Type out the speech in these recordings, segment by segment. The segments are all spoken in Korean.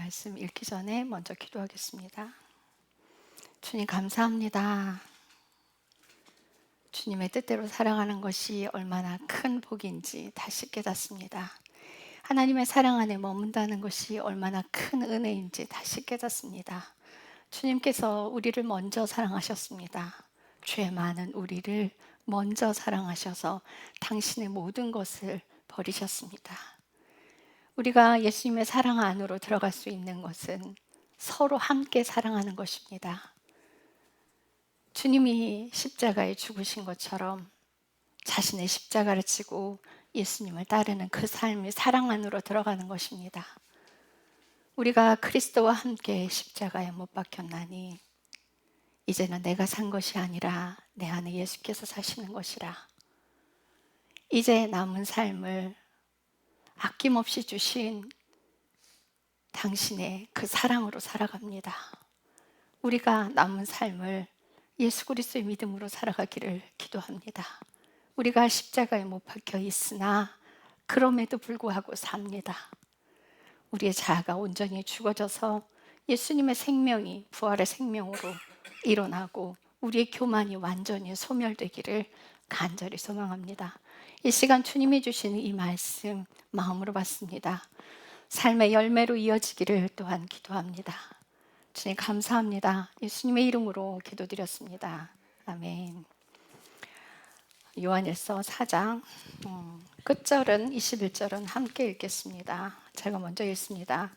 말씀 읽기 전에 먼저 기도하겠습니다. 주님 감사합니다. 주님의 뜻대로 살아가는 것이 얼마나 큰 복인지 다시 깨닫습니다. 하나님의 사랑 안에 머문다는 것이 얼마나 큰 은혜인지 다시 깨닫습니다. 주님께서 우리를 먼저 사랑하셨습니다. 죄 많은 우리를 먼저 사랑하셔서 당신의 모든 것을 버리셨습니다. 우리가 예수님의 사랑 안으로 들어갈 수 있는 것은 서로 함께 사랑하는 것입니다. 주님이 십자가에 죽으신 것처럼 자신의 십자가를 지고 예수님을 따르는 그 삶이 사랑 안으로 들어가는 것입니다. 우리가 그리스도와 함께 십자가에 못 박혔나니 이제는 내가 산 것이 아니라 내 안에 예수께서 사시는 것이라. 이제 남은 삶을 아낌없이 주신 당신의 그 사랑으로 살아갑니다. 우리가 남은 삶을 예수 그리스도의 믿음으로 살아가기를 기도합니다. 우리가 십자가에 못 박혀 있으나 그럼에도 불구하고 삽니다. 우리의 자아가 온전히 죽어져서 예수님의 생명이 부활의 생명으로 일어나고 우리의 교만이 완전히 소멸되기를 간절히 소망합니다. 이 시간 주님이 주시는 이 말씀 마음으로 받습니다. 삶의 열매로 이어지기를 또한 기도합니다. 주님 감사합니다. 예수님의 이름으로 기도드렸습니다. 아멘. 요한일서 4장 끝절은 21절은 함께 읽겠습니다. 제가 먼저 읽습니다.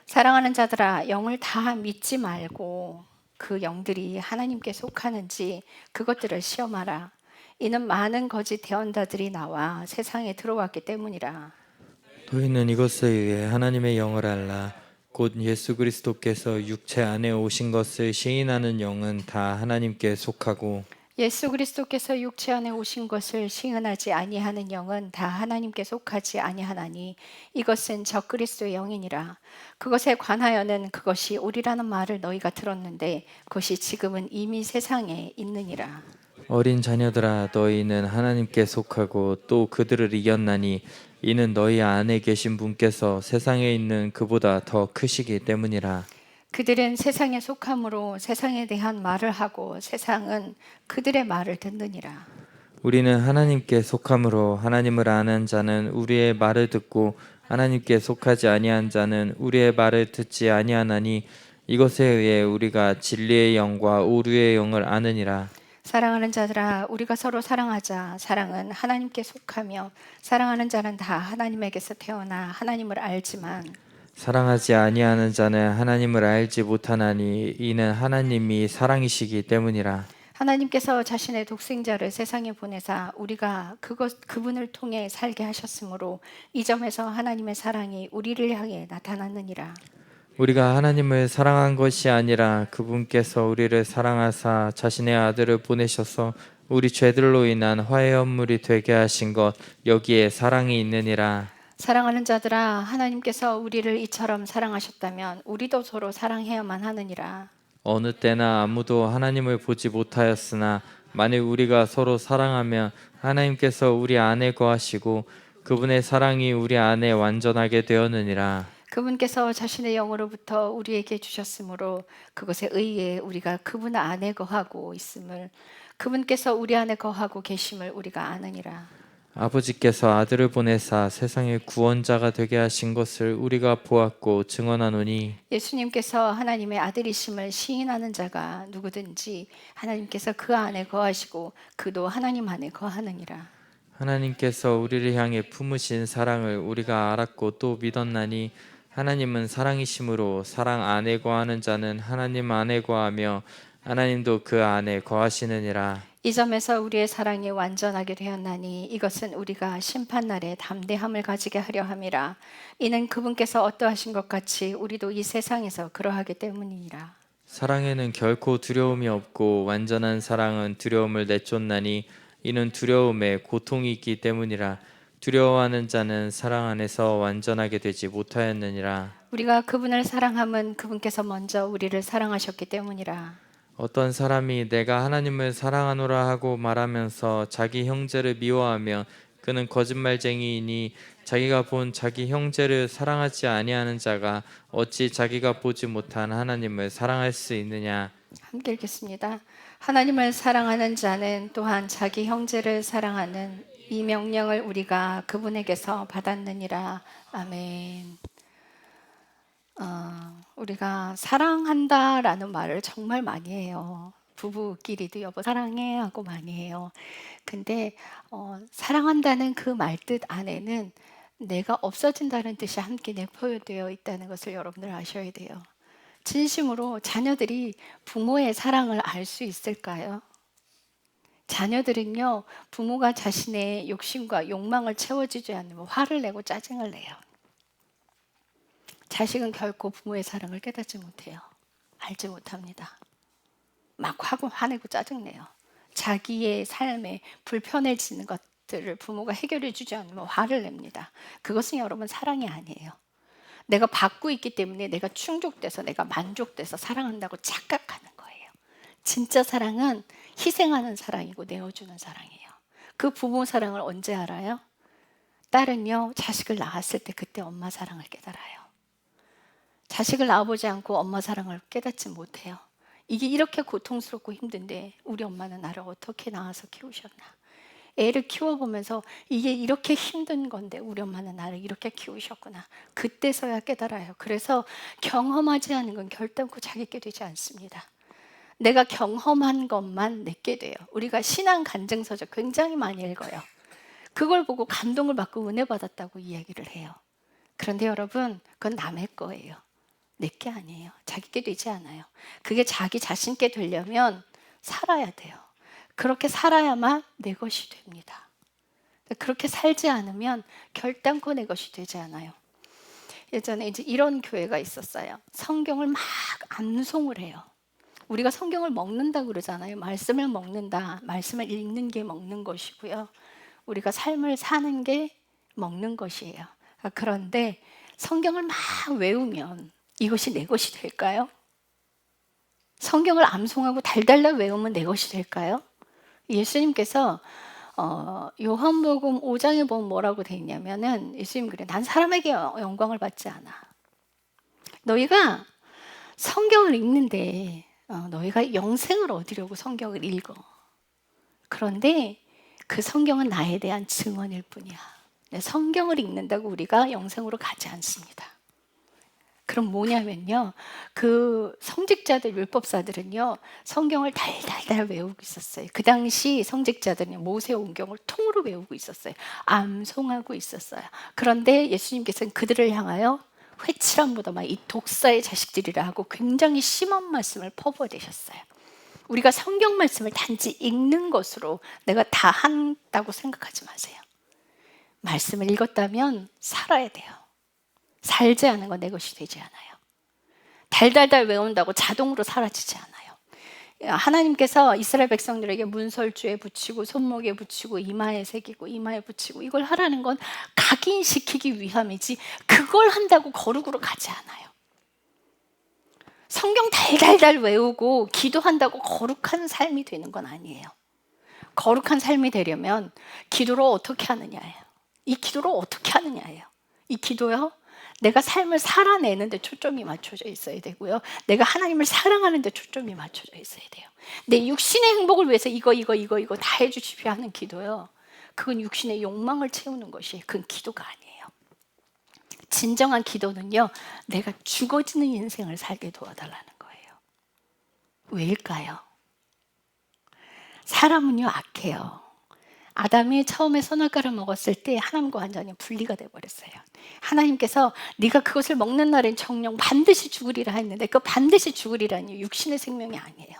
사랑하는 자들아, 영을 다 믿지 말고 그 영들이 하나님께 속하는지 그것들을 시험하라. 이는 많은 거짓 대언자들이 나와 세상에 들어왔기 때문이라. 너희는 이것에 의해 하나님의 영을 알라. 곧 예수 그리스도께서 육체 안에 오신 것을 시인하는 영은 다 하나님께 속하고 예수 그리스도께서 육체 안에 오신 것을 시인하지 아니하는 영은 다 하나님께 속하지 아니하나니 이것은 적그리스도의 영이니라. 그것에 관하여는 그것이 오리라는 말을 너희가 들었는데 그것이 지금은 이미 세상에 있느니라. 어린 자녀들아, 너희는 하나님께 속하고 또 그들을 이겼나니 이는 너희 안에 계신 분께서 세상에 있는 그보다 더 크시기 때문이라. 그들은 세상에 속함으로 세상에 대한 말을 하고 세상은 그들의 말을 듣느니라. 우리는 하나님께 속함으로 하나님을 아는 자는 우리의 말을 듣고 하나님께 속하지 아니한 자는 우리의 말을 듣지 아니하나니 이것에 의해 우리가 진리의 영과 오류의 영을 아느니라. 사랑하는 자들아, 우리가 서로 사랑하자. 사랑은 하나님께 속하며 사랑하는 자는 다 하나님에게서 태어나 하나님을 알지만 사랑하지 아니하는 자는 하나님을 알지 못하나니 이는 하나님이 사랑이시기 때문이라. 하나님께서 자신의 독생자를 세상에 보내사 우리가 그분을 통해 살게 하셨으므로 이 점에서 하나님의 사랑이 우리를 향해 나타났느니라. 우리가 하나님을 사랑한 것이 아니라 그분께서 우리를 사랑하사 자신의 아들을 보내셔서 우리 죄들로 인한 화해연물이 되게 하신 것, 여기에 사랑이 있느니라. 사랑하는 자들아, 하나님께서 우리를 이처럼 사랑하셨다면 우리도 서로 사랑해야만 하느니라. 어느 때나 아무도 하나님을 보지 못하였으나 만일 우리가 서로 사랑하면 하나님께서 우리 안에 거하시고 그분의 사랑이 우리 안에 완전하게 되었느니라. 그분께서 자신의 영으로부터 우리에게 주셨으므로 그것에 의해 우리가 그분 안에 거하고 있음을, 그분께서 우리 안에 거하고 계심을 우리가 아느니라. 아버지께서 아들을 보내사 세상의 구원자가 되게 하신 것을 우리가 보았고 증언하노니 예수님께서 하나님의 아들이심을 시인하는 자가 누구든지 하나님께서 그 안에 거하시고 그도 하나님 안에 거하느니라. 하나님께서 우리를 향해 품으신 사랑을 우리가 알았고 또 믿었나니 하나님은 사랑이심으로 사랑 안에 거하는 자는 하나님 안에 거하며 하나님도 그 안에 거하시느니라. 이 점에서 우리의 사랑이 완전하게 되었나니 이것은 우리가 심판날에 담대함을 가지게 하려 함이라. 이는 그분께서 어떠하신 것 같이 우리도 이 세상에서 그러하기 때문이니라. 사랑에는 결코 두려움이 없고 완전한 사랑은 두려움을 내쫓나니 이는 두려움에 고통이 있기 때문이라. 두려워하는 자는 사랑 안에서 완전하게 되지 못하였느니라. 우리가 그분을 사랑함은 그분께서 먼저 우리를 사랑하셨기 때문이라. 어떤 사람이 내가 하나님을 사랑하노라 하고 말하면서 자기 형제를 미워하면 그는 거짓말쟁이이니 자기가 본 자기 형제를 사랑하지 아니하는 자가 어찌 자기가 보지 못한 하나님을 사랑할 수 있느냐. 함께 읽겠습니다. 하나님을 사랑하는 자는 또한 자기 형제를 사랑하는 이 명령을 우리가 그분에게서 받았느니라. 아멘. 우리가 사랑한다라는 말을 정말 많이 해요. 부부끼리도 여보 사랑해 하고 많이 해요. 근데 사랑한다는 그 말뜻 안에는 내가 없어진다는 뜻이 함께 내포되어 있다는 것을 여러분들 아셔야 돼요. 진심으로 자녀들이 부모의 사랑을 알 수 있을까요? 자녀들은요, 부모가 자신의 욕심과 욕망을 채워주지 않으면 화를 내고 짜증을 내요. 자식은 결코 부모의 사랑을 깨닫지 못해요. 알지 못합니다. 막 화내고 짜증내요. 자기의 삶에 불편해지는 것들을 부모가 해결해 주지 않으면 화를 냅니다. 그것은 여러분 사랑이 아니에요. 내가 받고 있기 때문에 내가 충족돼서 내가 만족돼서 사랑한다고 착각하는 거예요. 진짜 사랑은 희생하는 사랑이고 내어주는 사랑이에요. 그 부모 사랑을 언제 알아요? 딸은요, 자식을 낳았을 때 그때 엄마 사랑을 깨달아요. 자식을 낳아보지 않고 엄마 사랑을 깨닫지 못해요. 이게 이렇게 고통스럽고 힘든데 우리 엄마는 나를 어떻게 낳아서 키우셨나. 애를 키워보면서 이게 이렇게 힘든 건데 우리 엄마는 나를 이렇게 키우셨구나. 그때서야 깨달아요. 그래서 경험하지 않은 건 결단코 자기게 되지 않습니다. 내가 경험한 것만 내게 돼요. 우리가 신앙 간증서적 굉장히 많이 읽어요. 그걸 보고 감동을 받고 은혜 받았다고 이야기를 해요. 그런데 여러분, 그건 남의 거예요. 내게 아니에요. 자기게 되지 않아요. 그게 자기 자신께 되려면 살아야 돼요. 그렇게 살아야만 내 것이 됩니다. 그렇게 살지 않으면 결단코 내 것이 되지 않아요. 예전에 이제 이런 교회가 있었어요. 성경을 막 암송을 해요. 우리가 성경을 먹는다 그러잖아요. 말씀을 먹는다. 말씀을 읽는 게 먹는 것이고요. 우리가 삶을 사는 게 먹는 것이에요. 그런데 성경을 막 외우면 이것이 내 것이 될까요? 성경을 암송하고 달달달 외우면 내 것이 될까요? 예수님께서 요한복음 5장에 보면 뭐라고 돼 있냐면은 예수님 그래. 난 사람에게 영광을 받지 않아. 너희가 성경을 읽는데 너희가 영생을 얻으려고 성경을 읽어. 그런데 그 성경은 나에 대한 증언일 뿐이야. 성경을 읽는다고 우리가 영생으로 가지 않습니다. 그럼 뭐냐면요, 그 성직자들, 율법사들은요 성경을 달달달 외우고 있었어요. 그 당시 성직자들은 모세오경을 통으로 외우고 있었어요. 암송하고 있었어요. 그런데 예수님께서는 그들을 향하여 회칠함보다 이 독사의 자식들이라 하고 굉장히 심한 말씀을 퍼부어대셨어요. 우리가 성경 말씀을 단지 읽는 것으로 내가 다 한다고 생각하지 마세요. 말씀을 읽었다면 살아야 돼요. 살지 않은 건 내 것이 되지 않아요. 달달달 외운다고 자동으로 사라지지 않아요. 하나님께서 이스라엘 백성들에게 문설주에 붙이고 손목에 붙이고 이마에 새기고 이마에 붙이고 이걸 하라는 건 각인시키기 위함이지 그걸 한다고 거룩으로 가지 않아요. 성경 달달달 외우고 기도한다고 거룩한 삶이 되는 건 아니에요. 거룩한 삶이 되려면 기도로 어떻게 하느냐예요. 이 기도로 어떻게 하느냐예요. 이 기도요, 내가 삶을 살아내는 데 초점이 맞춰져 있어야 되고요. 내가 하나님을 사랑하는 데 초점이 맞춰져 있어야 돼요. 내 육신의 행복을 위해서 이거 다 해주십시오 하는 기도요, 그건 육신의 욕망을 채우는 것이 그건 기도가 아니에요. 진정한 기도는요, 내가 죽어지는 인생을 살게 도와달라는 거예요. 왜일까요? 사람은요 악해요. 아담이 처음에 선악과를 먹었을 때 하나님과 완전히 분리가 돼버렸어요. 하나님께서 네가 그것을 먹는 날엔 정령 반드시 죽으리라 했는데 그 반드시 죽으리라니 육신의 생명이 아니에요.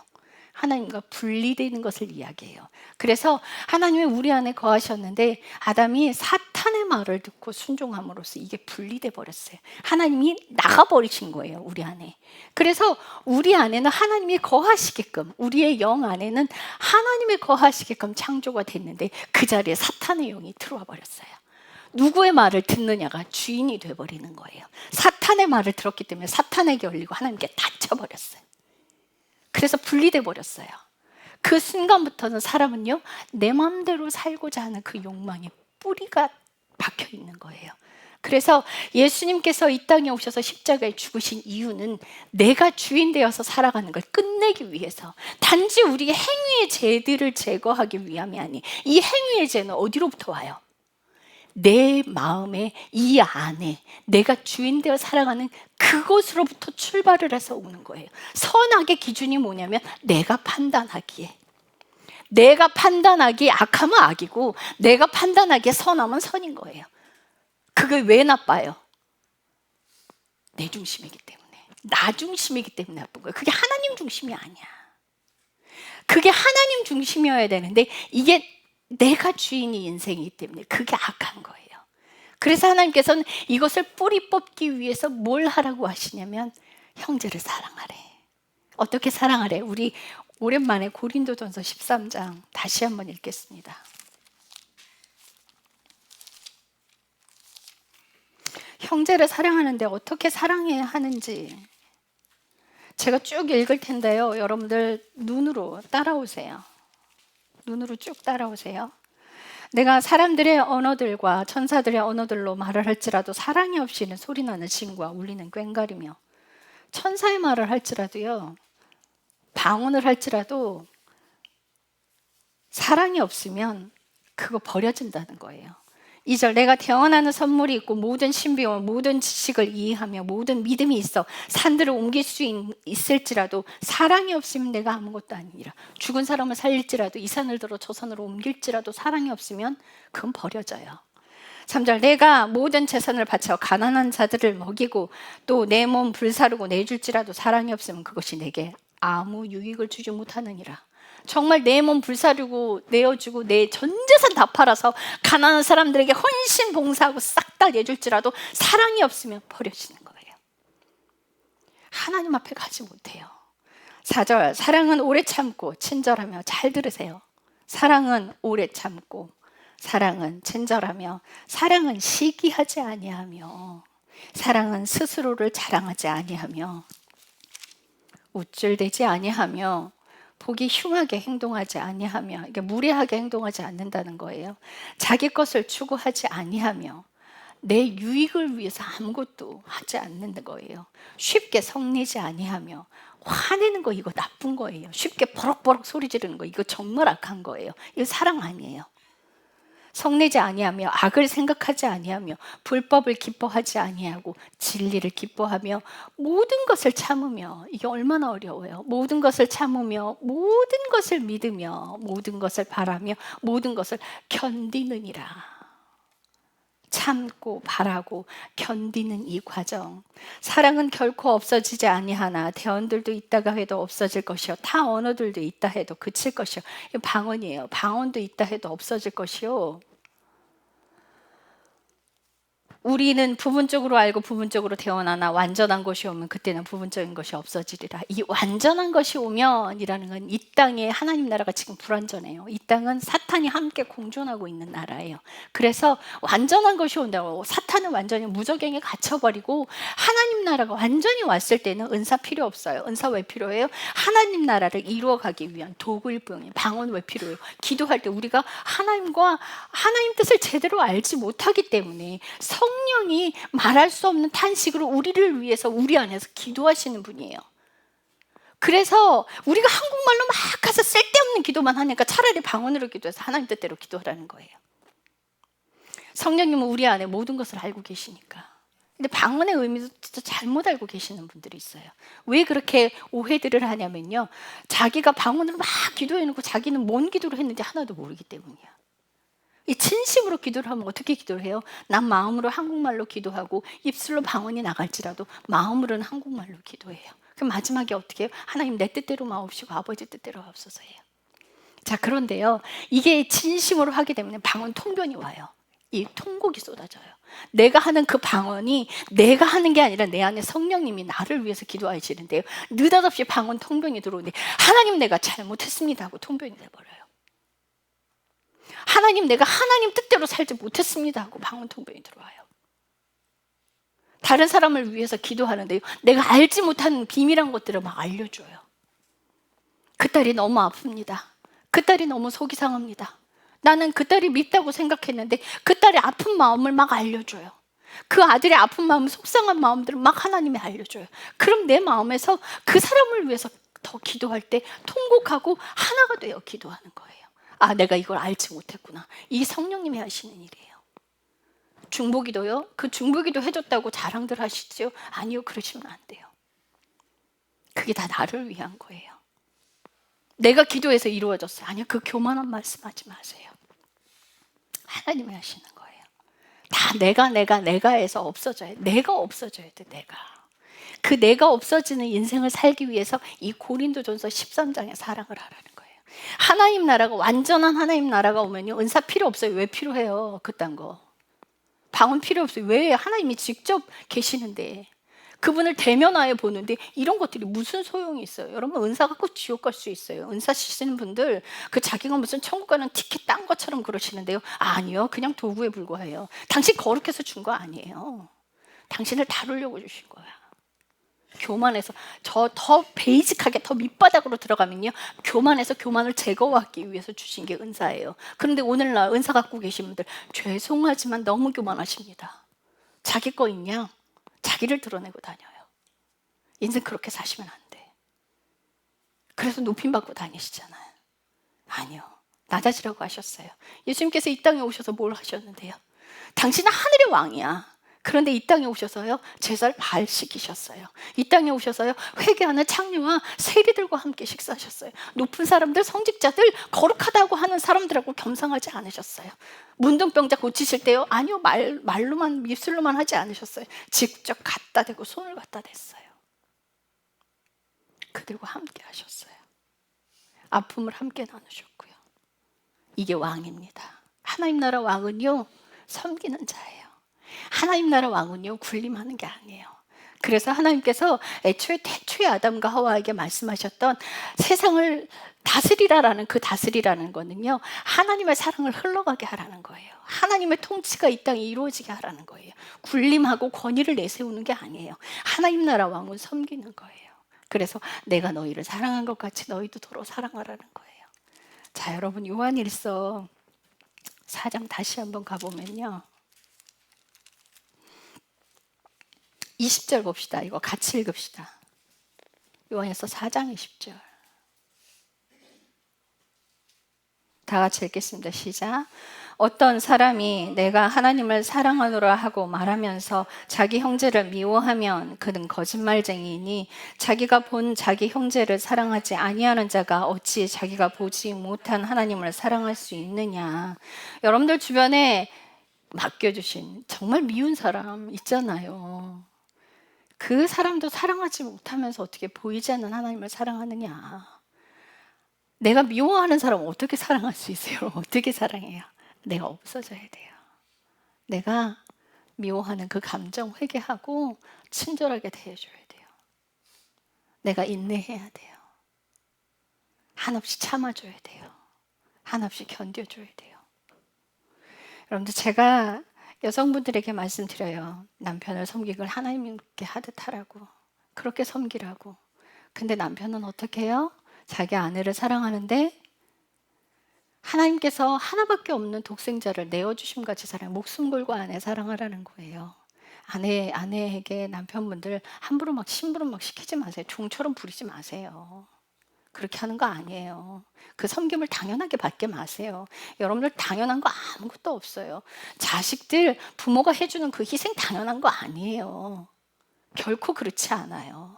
하나님과 분리되는 것을 이야기해요. 그래서 하나님이 우리 안에 거하셨는데 아담이 사탄의 말을 듣고 순종함으로써 이게 분리돼 버렸어요. 하나님이 나가버리신 거예요, 우리 안에. 그래서 우리 안에는 하나님이 거하시게끔, 우리의 영 안에는 하나님이 거하시게끔 창조가 됐는데 그 자리에 사탄의 영이 들어와 버렸어요. 누구의 말을 듣느냐가 주인이 돼버리는 거예요. 사탄의 말을 들었기 때문에 사탄에게 열리고 하나님께 닫혀버렸어요. 그래서 분리돼 버렸어요. 그 순간부터는 사람은요, 내 마음대로 살고자 하는 그 욕망에 뿌리가 박혀 있는 거예요. 그래서 예수님께서 이 땅에 오셔서 십자가에 죽으신 이유는 내가 주인 되어서 살아가는 걸 끝내기 위해서, 단지 우리의 행위의 죄들을 제거하기 위함이 아니, 이 행위의 죄는 어디로부터 와요? 내 마음에, 이 안에 내가 주인 되어 살아가는 그곳으로부터 출발을 해서 오는 거예요. 선악의 기준이 뭐냐면 내가 판단하기에, 내가 판단하기 악하면 악이고 내가 판단하기에 선하면 선인 거예요. 그게 왜 나빠요? 내 중심이기 때문에, 나 중심이기 때문에 나쁜 거예요. 그게 하나님 중심이 아니야. 그게 하나님 중심이어야 되는데 이게 내가 주인이 인생이기 때문에 그게 악한 거예요. 그래서 하나님께서는 이것을 뿌리 뽑기 위해서 뭘 하라고 하시냐면 형제를 사랑하래. 어떻게 사랑하래? 우리 오랜만에 고린도전서 13장 다시 한번 읽겠습니다. 형제를 사랑하는데 어떻게 사랑해야 하는지 제가 쭉 읽을 텐데요. 여러분들 눈으로 따라오세요. 눈으로 쭉 따라오세요. 내가 사람들의 언어들과 천사들의 언어들로 말을 할지라도 사랑이 없이는 소리나는 징과 울리는 꽹과리며, 천사의 말을 할지라도요, 방언을 할지라도 사랑이 없으면 그거 버려진다는 거예요. 2절, 내가 태어나는 선물이 있고 모든 신비와 모든 지식을 이해하며 모든 믿음이 있어 산들을 옮길 수 있을지라도 사랑이 없으면 내가 아무것도 아니니라. 죽은 사람을 살릴지라도 이 산을 들어 저 산으로 옮길지라도 사랑이 없으면 그건 버려져요. 3절, 내가 모든 재산을 바쳐 가난한 자들을 먹이고 또 내 몸 불사르고 내줄지라도 사랑이 없으면 그것이 내게 아무 유익을 주지 못하느니라. 정말 내 몸 불사르고 내어주고 내 전 재산 다 팔아서 가난한 사람들에게 헌신 봉사하고 싹 다 내줄지라도 사랑이 없으면 버려지는 거예요. 하나님 앞에 가지 못해요. 4절, 사랑은 오래 참고 친절하며, 잘 들으세요. 사랑은 오래 참고, 사랑은 친절하며, 사랑은 시기하지 아니하며, 사랑은 스스로를 자랑하지 아니하며, 우쭐대지 아니하며, 보기 흉하게 행동하지 아니하며, 이게 무례하게 행동하지 않는다는 거예요. 자기 것을 추구하지 아니하며 내 유익을 위해서 아무것도 하지 않는 거예요. 쉽게 성내지 아니하며, 화내는 거 이거 나쁜 거예요. 쉽게 버럭버럭 소리 지르는 거 이거 정말 악한 거예요. 이거 사랑 아니에요. 성내지 아니하며, 악을 생각하지 아니하며, 불법을 기뻐하지 아니하고 진리를 기뻐하며, 모든 것을 참으며, 이게 얼마나 어려워요. 모든 것을 참으며, 모든 것을 믿으며, 모든 것을 바라며, 모든 것을 견디느니라. 참고 바라고 견디는 이 과정, 사랑은 결코 없어지지 아니하나 대언들도 있다가 해도 없어질 것이요, 타 언어들도 있다 해도 그칠 것이요. 이거 방언이에요. 방언도 있다 해도 없어질 것이요. 우리는 부분적으로 알고 부분적으로 태어나나 완전한 것이 오면 그때는 부분적인 것이 없어지리라. 이 완전한 것이 오면이라는 건 이 땅에 하나님 나라가 지금 불완전해요. 이 땅은 사탄이 함께 공존하고 있는 나라예요. 그래서 완전한 것이 온다고, 사탄은 완전히 무적행에 갇혀버리고 하나님 나라가 완전히 왔을 때는 은사 필요 없어요. 은사 왜 필요해요? 하나님 나라를 이루어가기 위한 도구일 뿐이에요. 방언 왜 필요해요? 기도할 때 우리가 하나님과 하나님 뜻을 제대로 알지 못하기 때문에 성령이 말할 수 없는 탄식으로 우리를 위해서 우리 안에서 기도하시는 분이에요. 그래서 우리가 한국말로 막 가서 쓸데없는 기도만 하니까 차라리 방언으로 기도해서 하나님 뜻대로 기도하라는 거예요. 성령님은 우리 안에 모든 것을 알고 계시니까. 근데 방언의 의미도 진짜 잘못 알고 계시는 분들이 있어요. 왜 그렇게 오해들을 하냐면요, 자기가 방언으로 막 기도해놓고 자기는 뭔 기도를 했는지 하나도 모르기 때문이야. 이 진심으로 기도를 하면 어떻게 기도를 해요? 난 마음으로 한국말로 기도하고 입술로 방언이 나갈지라도 마음으로는 한국말로 기도해요. 그럼 마지막에 어떻게 해요? 하나님 내 뜻대로 마옵시고 아버지 뜻대로 하옵소서 해요. 자, 그런데요, 이게 진심으로 하게 되면 방언 통변이 와요. 이 통곡이 쏟아져요. 내가 하는 그 방언이 내가 하는 게 아니라 내 안에 성령님이 나를 위해서 기도하시는데요, 느닷없이 방언 통변이 들어오는데 하나님 내가 잘못했습니다 하고 통변이 돼버려요. 하나님 내가 하나님 뜻대로 살지 못했습니다 하고 방언 통변이 들어와요. 다른 사람을 위해서 기도하는데요, 내가 알지 못하는 비밀한 것들을 막 알려줘요. 그 딸이 너무 아픕니다. 그 딸이 너무 속이 상합니다. 나는 그 딸이 밉다고 생각했는데 그 딸의 아픈 마음을 막 알려줘요. 그 아들의 아픈 마음, 속상한 마음들을 막 하나님이 알려줘요. 그럼 내 마음에서 그 사람을 위해서 더 기도할 때 통곡하고 하나가 되어 기도하는 거예요. 아, 내가 이걸 알지 못했구나. 이 성령님이 하시는 일이에요. 중보기도요? 그 중보기도 해줬다고 자랑들 하시죠? 아니요, 그러시면 안 돼요. 그게 다 나를 위한 거예요. 내가 기도해서 이루어졌어요. 아니요, 그 교만한 말씀하지 마세요. 하나님이 하시는 거예요. 다 내가 해서 없어져야 돼. 내가 없어져야 돼, 내가. 그 내가 없어지는 인생을 살기 위해서 이 고린도전서 13장의 사랑을 하라는 거예요. 하나님 나라가, 완전한 하나님 나라가 오면요, 은사 필요 없어요. 왜 필요해요? 그딴 거. 방언 필요 없어요. 왜? 하나님이 직접 계시는데, 그분을 대면하여 보는데 이런 것들이 무슨 소용이 있어요? 여러분, 은사 갖고 지옥 갈 수 있어요. 은사 쓰시는 분들 그 자기가 무슨 천국 가는 티켓 딴 것처럼 그러시는데요. 아니요, 그냥 도구에 불과해요. 당신 거룩해서 준 거 아니에요. 당신을 다루려고 주신 거야. 교만해서, 저 더 베이직하게 더 밑바닥으로 들어가면요, 교만해서 교만을 제거하기 위해서 주신 게 은사예요. 그런데 오늘날 은사 갖고 계신 분들, 죄송하지만 너무 교만하십니다. 자기 거 있냐? 자기를 드러내고 다녀요. 인생 그렇게 사시면 안 돼. 그래서 높임 받고 다니시잖아요. 아니요, 낮아지라고 하셨어요. 예수님께서 이 땅에 오셔서 뭘 하셨는데요? 당신은 하늘의 왕이야. 그런데 이 땅에 오셔서요, 제사를 발시키셨어요. 이 땅에 오셔서요, 회개하는 창녀와 세리들과 함께 식사하셨어요. 높은 사람들, 성직자들, 거룩하다고 하는 사람들하고 겸상하지 않으셨어요. 문둥병자 고치실 때요, 아니요, 말로만, 입술로만 하지 않으셨어요. 직접 갖다 대고 손을 갖다 댔어요. 그들과 함께 하셨어요. 아픔을 함께 나누셨고요. 이게 왕입니다. 하나님 나라 왕은요, 섬기는 자예요. 하나님 나라 왕은요, 군림하는 게 아니에요. 그래서 하나님께서 애초에 태초에 아담과 하와에게 말씀하셨던 세상을 다스리라라는 그 다스리라는 거는요, 하나님의 사랑을 흘러가게 하라는 거예요. 하나님의 통치가 이 땅에 이루어지게 하라는 거예요. 군림하고 권위를 내세우는 게 아니에요. 하나님 나라 왕은 섬기는 거예요. 그래서 내가 너희를 사랑한 것 같이 너희도 서로 사랑하라는 거예요. 자, 여러분, 요한일서 4장 다시 한번 가보면요, 20절 봅시다. 이거 같이 읽읍시다. 요한일서 4장 20절. 다 같이 읽겠습니다. 시작. 어떤 사람이 내가 하나님을 사랑하노라 하고 말하면서 자기 형제를 미워하면 그는 거짓말쟁이이니 자기가 본 자기 형제를 사랑하지 아니하는 자가 어찌 자기가 보지 못한 하나님을 사랑할 수 있느냐. 여러분들 주변에 맡겨주신 정말 미운 사람 있잖아요. 그 사람도 사랑하지 못하면서 어떻게 보이지 않는 하나님을 사랑하느냐. 내가 미워하는 사람 어떻게 사랑할 수 있어요? 어떻게 사랑해요? 내가 없어져야 돼요. 내가 미워하는 그 감정 회개하고 친절하게 대해줘야 돼요. 내가 인내해야 돼요. 한없이 참아줘야 돼요. 한없이 견뎌줘야 돼요. 여러분들, 제가 여성분들에게 말씀드려요. 남편을 섬기길 하나님께 하듯 하라고. 그렇게 섬기라고. 근데 남편은 어떻게 해요? 자기 아내를 사랑하는데 하나님께서 하나밖에 없는 독생자를 내어주심 같이 사랑, 목숨 걸고 아내 사랑하라는 거예요. 아내에게 남편분들 함부로 막 심부름 막 시키지 마세요. 종처럼 부리지 마세요. 그렇게 하는 거 아니에요. 그 섬김을 당연하게 받게 마세요. 여러분들 당연한 거 아무것도 없어요. 자식들 부모가 해주는 그 희생 당연한 거 아니에요. 결코 그렇지 않아요.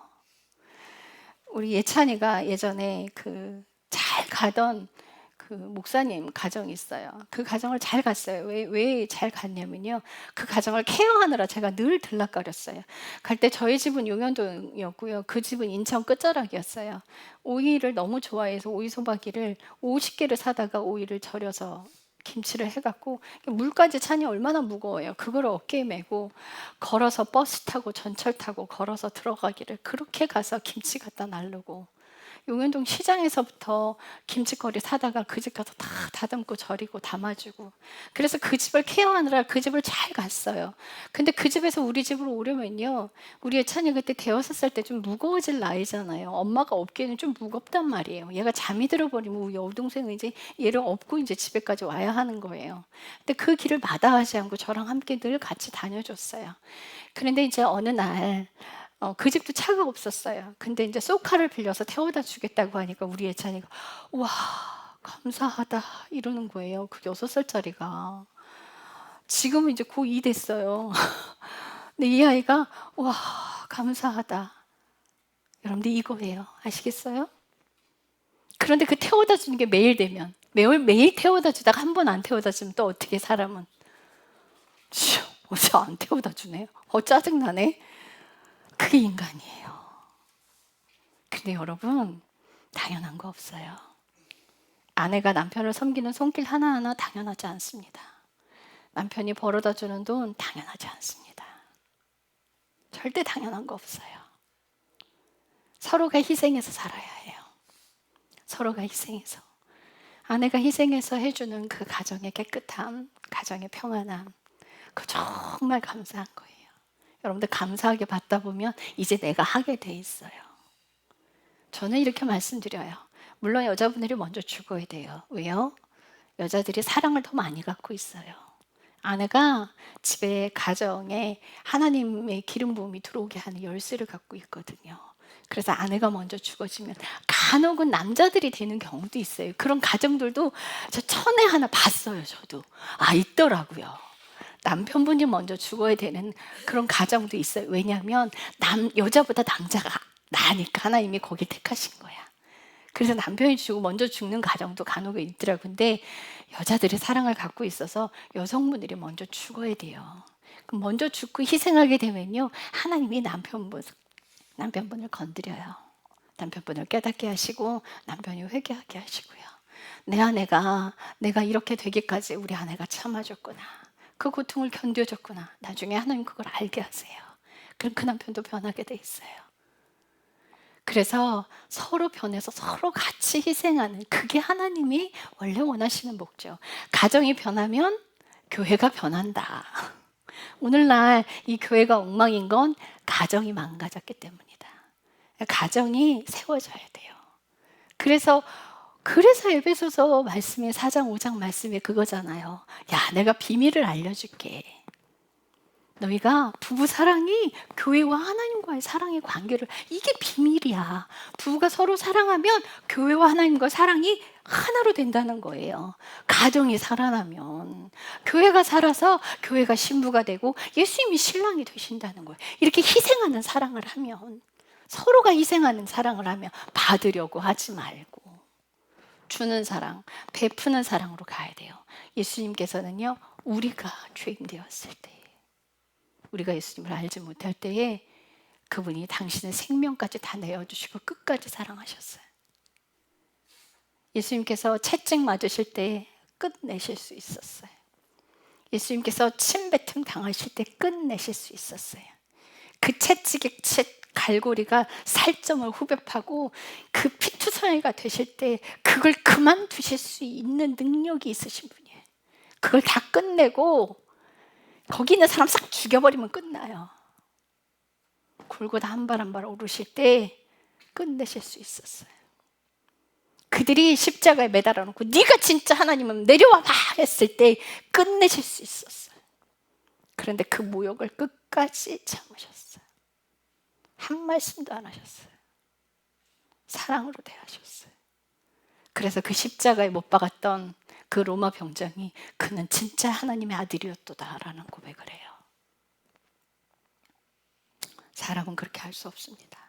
우리 예찬이가 예전에 그 잘 가던 그 목사님 가정이 있어요. 그 가정을 잘 갔어요. 왜 잘 갔냐면요, 그 가정을 케어하느라 제가 늘 들락거렸어요. 갈 때 저희 집은 용현동이었고요, 그 집은 인천 끝자락이었어요. 오이를 너무 좋아해서 오이 소박이를 50개를 사다가 오이를 절여서 김치를 해갖고, 물까지 차니 얼마나 무거워요. 그걸 어깨에 메고 걸어서 버스 타고 전철 타고 걸어서 들어가기를, 그렇게 가서 김치 갖다 나르고, 용현동 시장에서부터 김치거리 사다가 그 집 가서 다 다듬고 절이고 담아주고, 그래서 그 집을 케어하느라 그 집을 잘 갔어요. 근데 그 집에서 우리 집으로 오려면요, 우리 예찬이 그때 5살 때 좀 무거워질 나이잖아요. 엄마가 업기에는 좀 무겁단 말이에요. 얘가 잠이 들어버리면 우리 여동생은 이제 얘를 업고 이제 집에까지 와야 하는 거예요. 근데 그 길을 마다하지 않고 저랑 함께 늘 같이 다녀줬어요. 그런데 이제 어느 날 그 집도 차가 없었어요. 근데 이제 쏘카를 빌려서 태워다 주겠다고 하니까 우리 예찬이가 와, 감사하다 이러는 거예요. 그 6살짜리가. 지금은 이제 고2 됐어요. 근데 이 아이가 와, 감사하다. 여러분들 이거예요. 아시겠어요? 그런데 그 태워다 주는 게 매일 되면, 매일 태워다 주다가 한 번 안 태워다 주면 또 어떻게 사람은 어제 안 태워다 주네요. 짜증나네. 그게 인간이에요. 근데 여러분, 당연한 거 없어요. 아내가 남편을 섬기는 손길 하나하나 당연하지 않습니다. 남편이 벌어다 주는 돈 당연하지 않습니다. 절대 당연한 거 없어요. 서로가 희생해서 살아야 해요. 서로가 희생해서. 아내가 희생해서 해주는 그 가정의 깨끗함, 가정의 평안함, 그거 정말 감사한 거예요. 여러분들 감사하게 받다 보면 이제 내가 하게 돼 있어요. 저는 이렇게 말씀드려요. 물론 여자분들이 먼저 죽어야 돼요. 왜요? 여자들이 사랑을 더 많이 갖고 있어요. 아내가 집에 가정에 하나님의 기름 부음이 들어오게 하는 열쇠를 갖고 있거든요. 그래서 아내가 먼저 죽어지면 간혹은 남자들이 되는 경우도 있어요. 그런 가정들도 저 천에 하나 봤어요. 저도 있더라고요. 남편분이 먼저 죽어야 되는 그런 가정도 있어요. 왜냐하면 여자보다 남자가 나으니까 하나님이 거길 택하신 거야. 그래서 남편이 먼저 죽는 가정도 간혹 있더라고요. 근데 여자들의 사랑을 갖고 있어서 여성분들이 먼저 죽어야 돼요. 그럼 먼저 죽고 희생하게 되면요, 하나님이 남편분을 건드려요. 남편분을 깨닫게 하시고 남편이 회개하게 하시고요. 내가 이렇게 되기까지 우리 아내가 참아줬구나. 그 고통을 견뎌줬구나. 나중에 하나님 그걸 알게 하세요. 그럼 그 남편도 변하게 돼 있어요. 그래서 서로 변해서 서로 같이 희생하는, 그게 하나님이 원래 원하시는 목적. 가정이 변하면 교회가 변한다. 오늘날 이 교회가 엉망인 건 가정이 망가졌기 때문이다. 가정이 세워져야 돼요. 그래서 에베소서 말씀에 4장 5장 말씀에 그거잖아요. 야, 내가 비밀을 알려줄게. 너희가 부부 사랑이 교회와 하나님과의 사랑의 관계를, 이게 비밀이야. 부부가 서로 사랑하면 교회와 하나님과 사랑이 하나로 된다는 거예요. 가정이 살아나면 교회가 살아서 교회가 신부가 되고 예수님이 신랑이 되신다는 거예요. 이렇게 희생하는 사랑을 하면, 서로가 희생하는 사랑을 하면 받으려고 하지 말고 주는 사랑, 베푸는 사랑으로 가야 돼요. 예수님께서는요, 우리가 죄인 되었을 때, 우리가 예수님을 알지 못할 때에 그분이 당신의 생명까지 다 내어주시고 끝까지 사랑하셨어요. 예수님께서 채찍 맞으실 때 끝내실 수 있었어요. 예수님께서 침뱉음 당하실 때 끝내실 수 있었어요. 그 채찍의 갈고리가 살점을 후벼 파고 그 피투성이가 되실 때 그걸 그만두실 수 있는 능력이 있으신 분이에요. 그걸 다 끝내고 거기 있는 사람 싹 죽여버리면 끝나요. 골고다 한 발 한 발 오르실 때 끝내실 수 있었어요. 그들이 십자가에 매달아 놓고 네가 진짜 하나님은 내려와 봐 했을 때 끝내실 수 있었어요. 그런데 그 모욕을 끝까지 참으셨어요. 한 말씀도 안 하셨어요. 사랑으로 대하셨어요. 그래서 그 십자가에 못 박았던 그 로마 병장이 그는 진짜 하나님의 아들이었도다라는 고백을 해요. 사람은 그렇게 할 수 없습니다.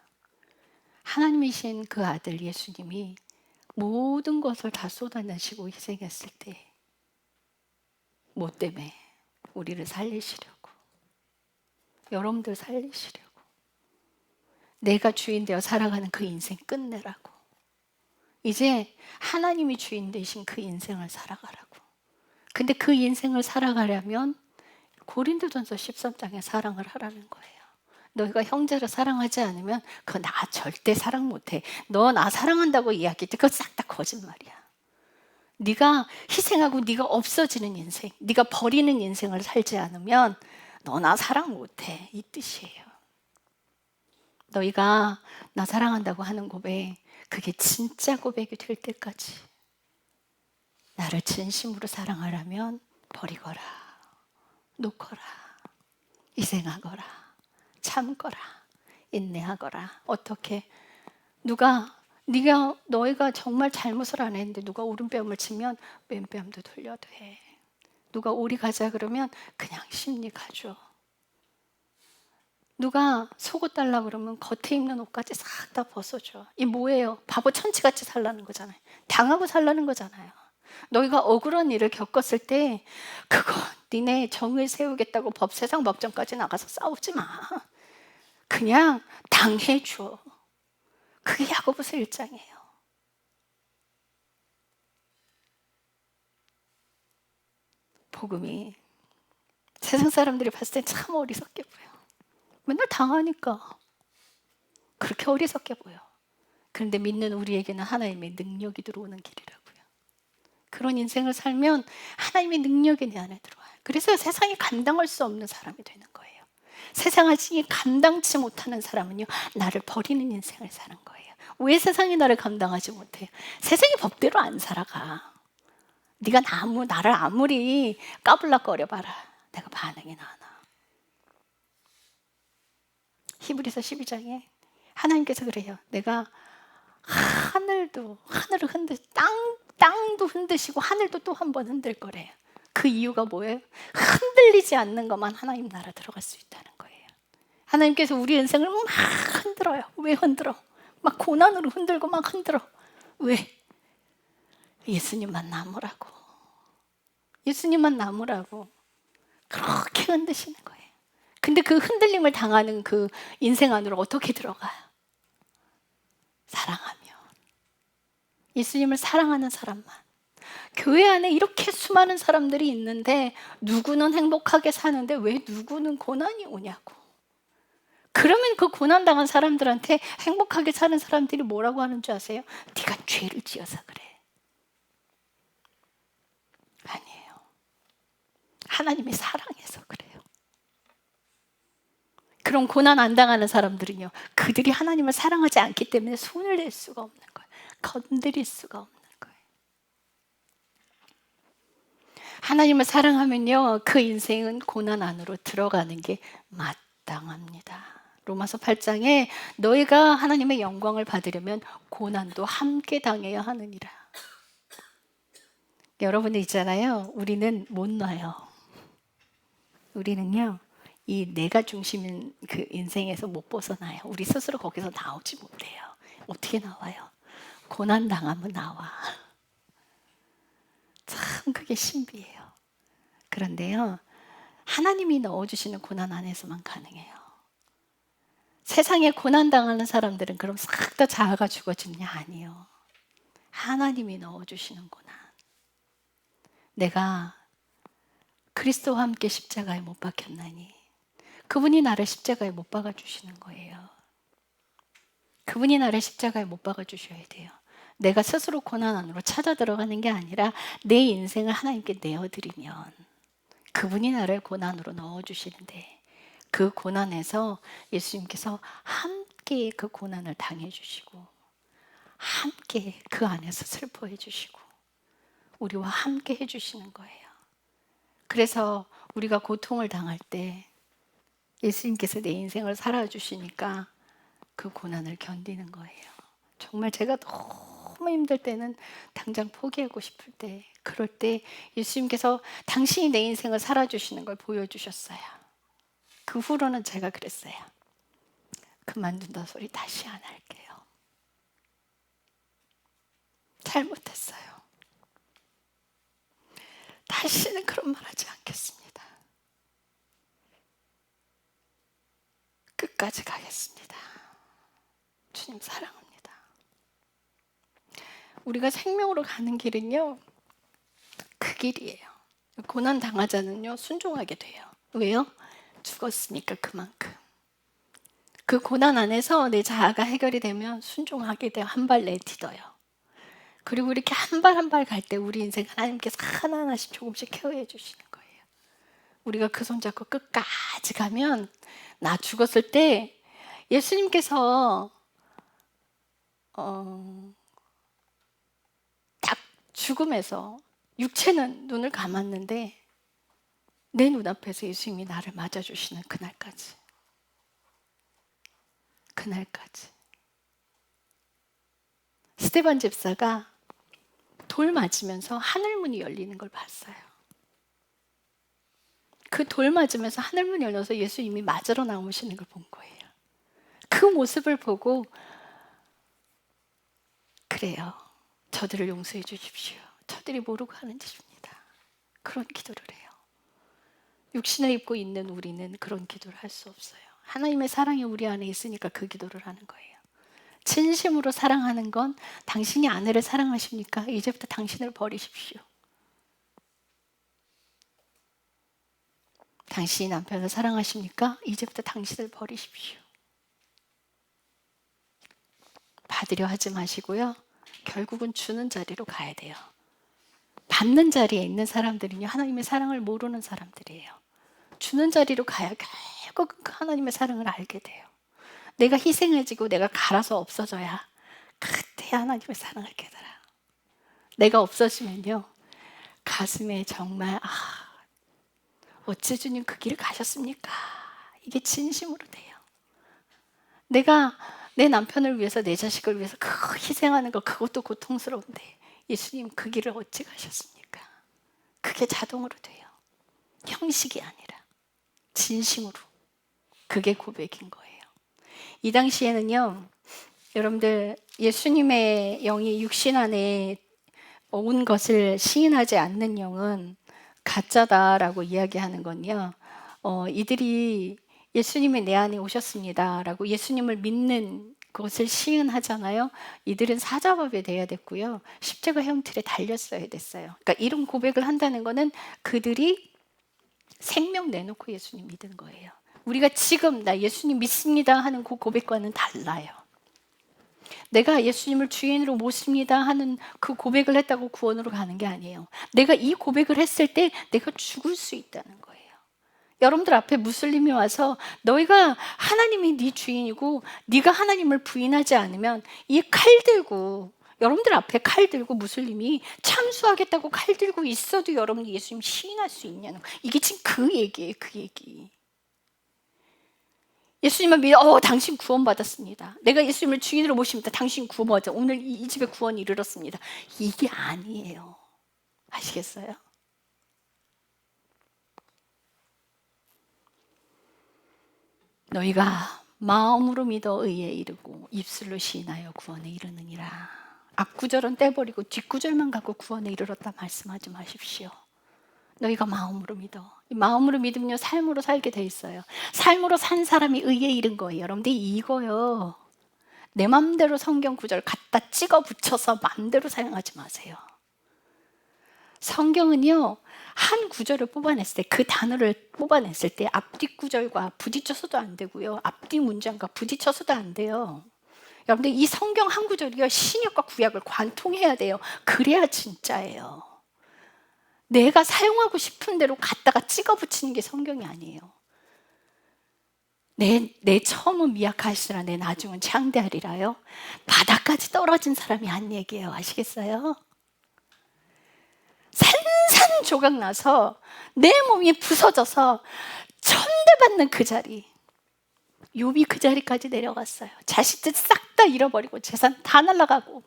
하나님이신 그 아들 예수님이 모든 것을 다 쏟아내시고 희생했을 때, 뭐 때문에? 우리를 살리시려고, 여러분들 살리시려고, 내가 주인 되어 살아가는 그 인생 끝내라고, 이제 하나님이 주인 되신 그 인생을 살아가라고. 근데 그 인생을 살아가려면 고린도전서 13장에 사랑을 하라는 거예요. 너희가 형제를 사랑하지 않으면 그거 나 절대 사랑 못해. 너 나 사랑한다고 이야기했지. 그거 싹 다 거짓말이야. 네가 희생하고 네가 없어지는 인생, 네가 버리는 인생을 살지 않으면 너 나 사랑 못해. 이 뜻이에요. 너희가 나 사랑한다고 하는 고백, 그게 진짜 고백이 될 때까지 나를 진심으로 사랑하려면 버리거라, 놓거라, 희생하거라, 참거라, 인내하거라. 어떻게? 너희가 정말 잘못을 안 했는데 누가 오른뺨을 치면 왼뺨도 돌려도 해. 누가 오리 가자 그러면 그냥 심리 가줘. 누가 속옷 달라 그러면 겉에 입는 옷까지 싹 다 벗어줘. 이 뭐예요? 바보 천치같이 살라는 거잖아요. 당하고 살라는 거잖아요. 너희가 억울한 일을 겪었을 때 그거 니네 정을 세우겠다고 세상 법정까지 나가서 싸우지 마. 그냥 당해줘. 그게 야고보서 1장이에요. 복음이 세상 사람들이 봤을 땐 참 어리석게 보여. 맨날 당하니까 그렇게 어리석게 보여. 그런데 믿는 우리에게는 하나님의 능력이 들어오는 길이라고요. 그런 인생을 살면 하나님의 능력이 내 안에 들어와요. 그래서 세상이 감당할 수 없는 사람이 되는 거예요. 세상을 감당치 못하는 사람은요, 나를 버리는 인생을 사는 거예요. 왜 세상이 나를 감당하지 못해요? 세상이 법대로 안 살아가. 네가 나를 아무리 까불락거려봐라. 내가 반응이 나나. 히브리서 12장에 하나님께서 그래요. 내가 하늘을 땅도 흔드시고 하늘도 또 한 번 흔들 거래요. 그 이유가 뭐예요? 흔들리지 않는 것만 하나님 나라 들어갈 수 있다는 거예요. 하나님께서 우리 인생을 막 흔들어요. 왜 흔들어? 막 고난으로 흔들고 막 흔들어. 왜? 예수님만 남으라고. 예수님만 남으라고. 그렇게 흔드시는 거예요. 근데 그 흔들림을 당하는 그 인생 안으로 어떻게 들어가요? 사랑하면. 예수님을 사랑하는 사람만. 교회 안에 이렇게 수많은 사람들이 있는데 누구는 행복하게 사는데 왜 누구는 고난이 오냐고. 그러면 그 고난당한 사람들한테 행복하게 사는 사람들이 뭐라고 하는 줄 아세요? 네가 죄를 지어서 그래. 아니에요. 하나님이 사랑해서 그래요. 그런 고난 안 당하는 사람들은요, 그들이 하나님을 사랑하지 않기 때문에 손을 댈 수가 없는 거예요. 건드릴 수가 없는 거예요. 하나님을 사랑하면요, 그 인생은 고난 안으로 들어가는 게 마땅합니다. 로마서 8장에 너희가 하나님의 영광을 받으려면 고난도 함께 당해야 하느니라. 여러분들 있잖아요. 우리는 못 놔요. 우리는요, 이 내가 중심인 그 인생에서 못 벗어나요. 우리 스스로 거기서 나오지 못해요. 어떻게 나와요? 고난 당하면 나와. 참 그게 신비해요. 그런데요, 하나님이 넣어주시는 고난 안에서만 가능해요. 세상에 고난 당하는 사람들은 그럼 싹 다 자아가 죽어지느냐? 아니요. 하나님이 넣어주시는 고난. 내가 그리스도와 함께 십자가에 못 박혔나니 그분이 나를 십자가에 못 박아주시는 거예요. 그분이 나를 십자가에 못 박아주셔야 돼요. 내가 스스로 고난 안으로 찾아 들어가는 게 아니라 내 인생을 하나님께 내어드리면 그분이 나를 고난으로 넣어주시는데 그 고난에서 예수님께서 함께 그 고난을 당해주시고 함께 그 안에서 슬퍼해 주시고 우리와 함께 해주시는 거예요. 그래서 우리가 고통을 당할 때 예수님께서 내 인생을 살아주시니까 그 고난을 견디는 거예요. 정말 제가 너무 힘들 때는 당장 포기하고 싶을 때 그럴 때 예수님께서 당신이 내 인생을 살아주시는 걸 보여주셨어요. 그 후로는 제가 그랬어요. 그만둔다 소리 다시 안 할게요. 잘못했어요. 다시는 그런 말 하지 않겠습니다. 끝까지 가겠습니다. 주님 사랑합니다. 우리가 생명으로 가는 길은요, 그 길이에요. 고난 당하자는요, 순종하게 돼요. 왜요? 죽었으니까 그만큼. 그 고난 안에서 내 자아가 해결이 되면 순종하게 돼요. 한 발 내딛어요. 그리고 이렇게 한 발 한 발 갈 때 우리 인생 하나님께서 하나하나씩 조금씩 케어해 주시는 거예요. 우리가 그 손 잡고 끝까지 가면 나 죽었을 때 예수님께서 딱 죽음에서 육체는 눈을 감았는데 내 눈앞에서 예수님이 나를 맞아주시는 그날까지. 스데반 집사가 돌 맞으면서 하늘문이 열리는 걸 봤어요. 그 돌 맞으면서 하늘문이 열려서 예수님이 맞으러 나오시는 걸 본 거예요. 그 모습을 보고 그래요. 저들을 용서해 주십시오. 저들이 모르고 하는 짓입니다. 그런 기도를 해요. 육신을 입고 있는 우리는 그런 기도를 할 수 없어요. 하나님의 사랑이 우리 안에 있으니까 그 기도를 하는 거예요. 진심으로 사랑하는 건 당신이 아내를 사랑하십니까? 이제부터 당신을 버리십시오. 당신이 남편을 사랑하십니까? 이제부터 당신을 버리십시오. 받으려 하지 마시고요. 결국은 주는 자리로 가야 돼요. 받는 자리에 있는 사람들은요, 하나님의 사랑을 모르는 사람들이에요. 주는 자리로 가야 결국 하나님의 사랑을 알게 돼요. 내가 희생해지고 내가 갈아서 없어져야 그때 하나님의 사랑을 깨달아요. 내가 없어지면요, 가슴에 정말 어째 주님 그 길을 가셨습니까? 이게 진심으로 돼요. 내가 내 남편을 위해서, 내 자식을 위해서 그 희생하는 거, 그것도 고통스러운데 예수님 그 길을 어찌 가셨습니까? 그게 자동으로 돼요. 형식이 아니라 진심으로. 그게 고백인 거예요. 이 당시에는요, 여러분들 예수님의 영이 육신 안에 온 것을 시인하지 않는 영은 가짜다라고 이야기하는 건요, 이들이 예수님이 내 안에 오셨습니다 라고 예수님을 믿는 것을 시인하잖아요. 이들은 사자밥이 돼야 됐고요, 십자가 형틀에 달렸어야 됐어요. 그러니까 이런 고백을 한다는 거는 그들이 생명 내놓고 예수님 믿은 거예요. 우리가 지금 나 예수님 믿습니다 하는 그 고백과는 달라요. 내가 예수님을 주인으로 모십니다 하는 그 고백을 했다고 구원으로 가는 게 아니에요. 내가 이 고백을 했을 때 내가 죽을 수 있다는 거예요. 여러분들 앞에 무슬림이 와서 너희가 하나님이 네 주인이고 네가 하나님을 부인하지 않으면 이 칼 들고, 여러분들 앞에 칼 들고 무슬림이 참수하겠다고 칼 들고 있어도 여러분이 예수님 시인할 수 있냐는 거. 이게 지금 그 얘기예요. 그 얘기. 예수님을 믿어, 당신 구원받았습니다. 내가 예수님을 주인으로 모십니다. 당신 구원받아. 오늘 이 집에 구원이 이르렀습니다. 이게 아니에요. 아시겠어요? 너희가 마음으로 믿어 의에 이르고 입술로 시인하여 구원에 이르느니라. 앞구절은 떼버리고 뒷구절만 갖고 구원에 이르렀다 말씀하지 마십시오. 너희가 마음으로 믿어. 이 마음으로 믿으면요, 삶으로 살게 돼 있어요. 삶으로 산 사람이 의에 이른 거예요. 여러분들 이거요, 내 맘대로 성경 구절 갖다 찍어 붙여서 맘대로 사용하지 마세요. 성경은요, 한 구절을 뽑아냈을 때, 그 단어를 뽑아냈을 때 앞뒤 구절과 부딪혀서도 안 되고요, 앞뒤 문장과 부딪혀서도 안 돼요. 여러분들 이 성경 한 구절이요, 신약과 구약을 관통해야 돼요. 그래야 진짜예요. 내가 사용하고 싶은 대로 갖다가 찍어 붙이는 게 성경이 아니에요. 내 처음은 미약하시라 내 나중은 창대하리라요. 바닥까지 떨어진 사람이 한 얘기예요. 아시겠어요? 산산조각 나서 내 몸이 부서져서 천대받는 그 자리, 욥이 그 자리까지 내려갔어요. 자식들 싹 다 잃어버리고 재산 다 날아가고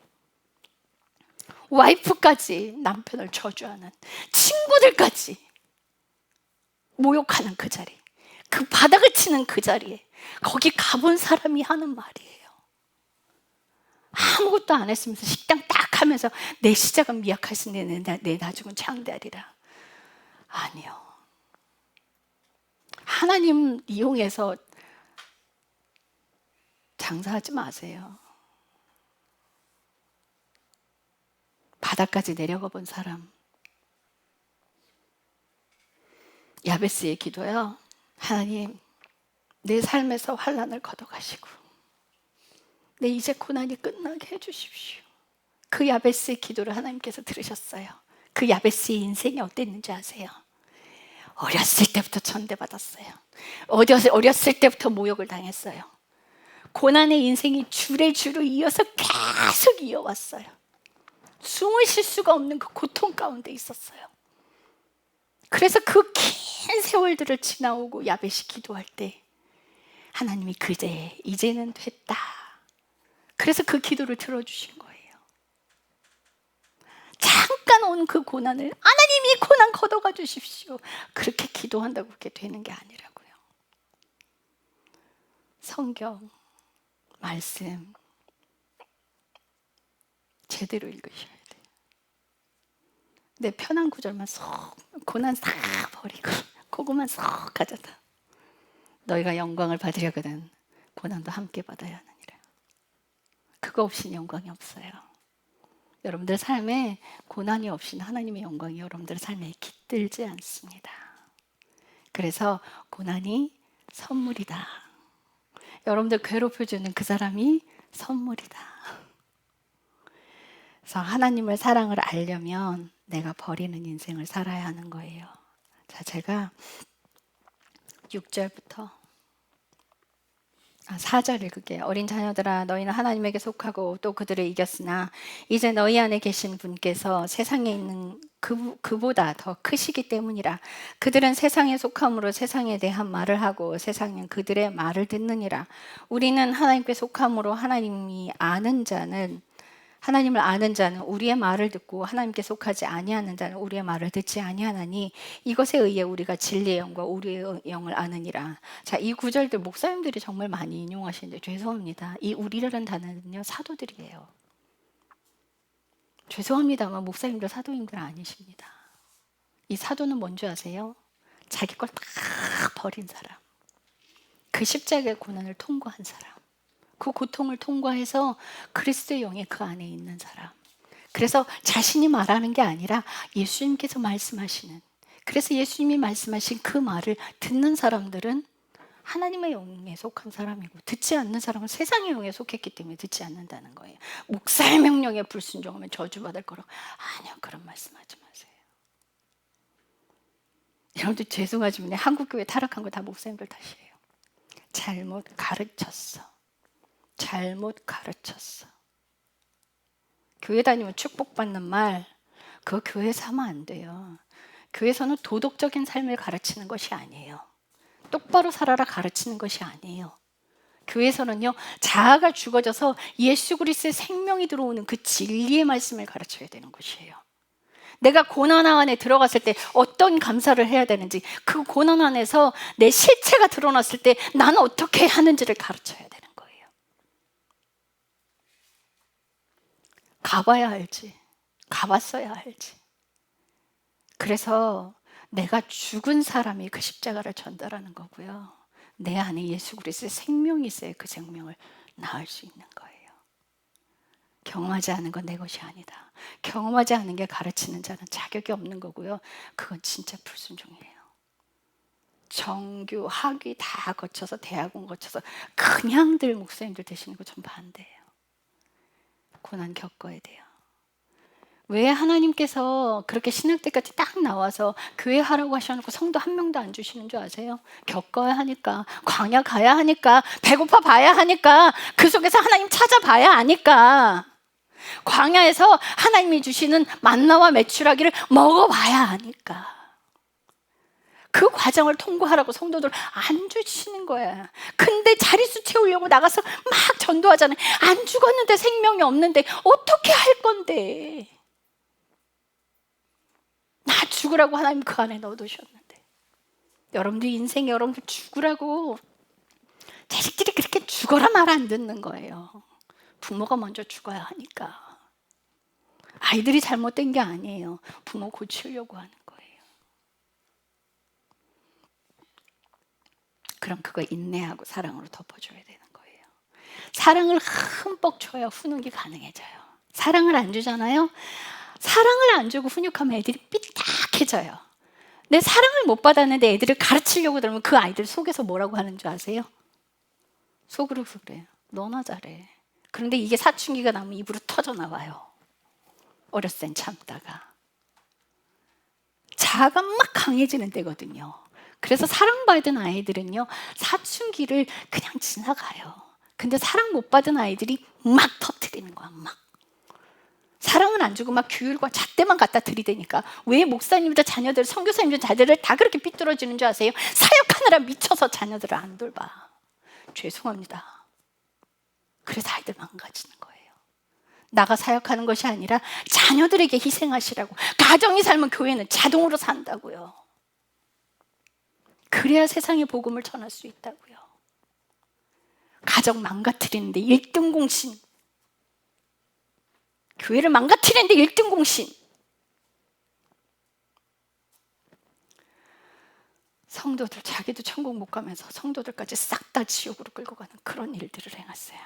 와이프까지 남편을 저주하는, 친구들까지 모욕하는 그 자리, 그 바닥을 치는 그 자리에 거기 가본 사람이 하는 말이에요. 아무것도 안 했으면서 식당 딱 하면서 내 시작은 미약하신 내 나중은 창대하리라. 아니요. 하나님 이용해서 장사하지 마세요. 바닥까지 내려가 본 사람. 야베스의 기도요, 하나님 내 삶에서 환난을 걷어가시고 내 이제 고난이 끝나게 해주십시오. 그 야베스의 기도를 하나님께서 들으셨어요. 그 야베스의 인생이 어땠는지 아세요? 어렸을 때부터 천대받았어요. 어렸을 때부터 모욕을 당했어요. 고난의 인생이 줄에 줄을 이어서 계속 이어왔어요. 숨을 쉴 수가 없는 그 고통 가운데 있었어요. 그래서 그 긴 세월들을 지나오고 야벳이 기도할 때 하나님이 그제 이제는 됐다. 그래서 그 기도를 들어주신 거예요. 잠깐 온 그 고난을 하나님이 고난 걷어가 주십시오. 그렇게 기도한다고 그렇게 되는 게 아니라고요. 성경 말씀 제대로 읽으셔야 돼요. 내 편한 구절만 쏙, 고난 다 버리고 그것만 쏙 가져다. 너희가 영광을 받으려거든 고난도 함께 받아야 하느니라. 그거 없이는 영광이 없어요. 여러분들 삶에 고난이 없이는 하나님의 영광이 여러분들 삶에 깃들지 않습니다. 그래서 고난이 선물이다. 여러분들 괴롭혀주는 그 사람이 선물이다. 그래서 하나님을 사랑을 알려면 내가 버리는 인생을 살아야 하는 거예요. 자, 제가 6절부터 4절 읽을게요. 어린 자녀들아 너희는 하나님에게 속하고 또 그들을 이겼으나 이제 너희 안에 계신 분께서 세상에 있는 그보다 더 크시기 때문이라. 그들은 세상에 속함으로 세상에 대한 말을 하고 세상은 그들의 말을 듣느니라. 우리는 하나님께 속함으로 하나님을 아는 자는 우리의 말을 듣고 하나님께 속하지 아니하는 자는 우리의 말을 듣지 아니하나니 이것에 의해 우리가 진리의 영과 우리의 영을 아느니라. 자, 이 구절들 목사님들이 정말 많이 인용하시는데 죄송합니다. 이 우리라는 단어는요 사도들이에요. 죄송합니다만 목사님들 사도님들 아니십니다. 이 사도는 뭔지 아세요? 자기 걸 다 버린 사람, 그 십자가의 고난을 통과한 사람, 그 고통을 통과해서 그리스도의 영이 그 안에 있는 사람. 그래서 자신이 말하는 게 아니라 예수님께서 말씀하시는, 그래서 예수님이 말씀하신 그 말을 듣는 사람들은 하나님의 영에 속한 사람이고 듣지 않는 사람은 세상의 영에 속했기 때문에 듣지 않는다는 거예요. 목사의 명령에 불순종하면 저주받을 거라고. 아니요, 그런 말씀하지 마세요. 여러분들 죄송하지만 한국교회 타락한 거 다 목사님들 탓이에요. 잘못 가르쳤어. 교회 다니면 축복받는 말, 그거 교회에서 하면 안 돼요. 교회에서는 도덕적인 삶을 가르치는 것이 아니에요. 똑바로 살아라 가르치는 것이 아니에요. 교회에서는요 자아가 죽어져서 예수 그리스도의 생명이 들어오는 그 진리의 말씀을 가르쳐야 되는 것이에요. 내가 고난 안에 들어갔을 때 어떤 감사를 해야 되는지, 그 고난 안에서 내 실체가 드러났을 때 나는 어떻게 하는지를 가르쳐야 되는 거예요. 가봐야 알지. 가봤어야 알지. 그래서 내가 죽은 사람이 그 십자가를 전달하는 거고요. 내 안에 예수 그리스도의 생명이 있어야 그 생명을 낳을 수 있는 거예요. 경험하지 않은 건 내 것이 아니다. 경험하지 않은 게 가르치는 자는 자격이 없는 거고요. 그건 진짜 불순종이에요. 정규, 학위 다 거쳐서 대학원 거쳐서 그냥들 목사님들 되시는 거 전 반대예요. 고난 겪어야 돼요. 왜 하나님께서 그렇게 신학대까지 딱 나와서 교회 하라고 하셔놓고 성도 한 명도 안 주시는 줄 아세요? 겪어야 하니까, 광야 가야 하니까, 배고파 봐야 하니까, 그 속에서 하나님 찾아봐야 하니까, 광야에서 하나님이 주시는 만나와 메추라기를 먹어봐야 하니까, 그 과정을 통과하라고 성도들 안 주시는 거야. 근데 자릿수 채우려고 나가서 막 전도하잖아요. 안 죽었는데, 생명이 없는데 어떻게 할 건데. 나 죽으라고 하나님 그 안에 넣어두셨는데, 여러분들 인생에 여러분들 죽으라고 자식들이 그렇게 죽어라 말 안 듣는 거예요. 부모가 먼저 죽어야 하니까. 아이들이 잘못된 게 아니에요. 부모 고치려고 하는 거예요. 그럼 그거 인내하고 사랑으로 덮어줘야 되는 거예요. 사랑을 흠뻑 줘야 훈육이 가능해져요. 사랑을 안 주잖아요. 사랑을 안 주고 훈육하면 애들이 삐딱해져요. 내 사랑을 못 받았는데 애들을 가르치려고 들으면 그 아이들 속에서 뭐라고 하는 줄 아세요? 속으로 그래요. 너나 잘해. 그런데 이게 사춘기가 나면 입으로 터져 나와요. 어렸을 땐 참다가. 자아가 막 강해지는 때거든요. 그래서 사랑받은 아이들은요, 사춘기를 그냥 지나가요. 근데 사랑 못 받은 아이들이 막 터뜨리는 거야, 막. 사랑은 안 주고 막 규율과 잣대만 갖다 들이대니까 왜 목사님들 자녀들, 선교사님들 자녀들 다 그렇게 삐뚤어지는 줄 아세요? 사역하느라 미쳐서 자녀들을 안 돌봐. 죄송합니다. 그래서 아이들 망가지는 거예요. 나가 사역하는 것이 아니라 자녀들에게 희생하시라고. 가정이 살면 교회는 자동으로 산다고요. 그래야 세상의 복음을 전할 수 있다고요. 가정 망가뜨리는데 1등 공신. 교회를 망가뜨리는데 1등 공신. 성도들 자기도 천국 못 가면서 성도들까지 싹 다 지옥으로 끌고 가는 그런 일들을 행했어요.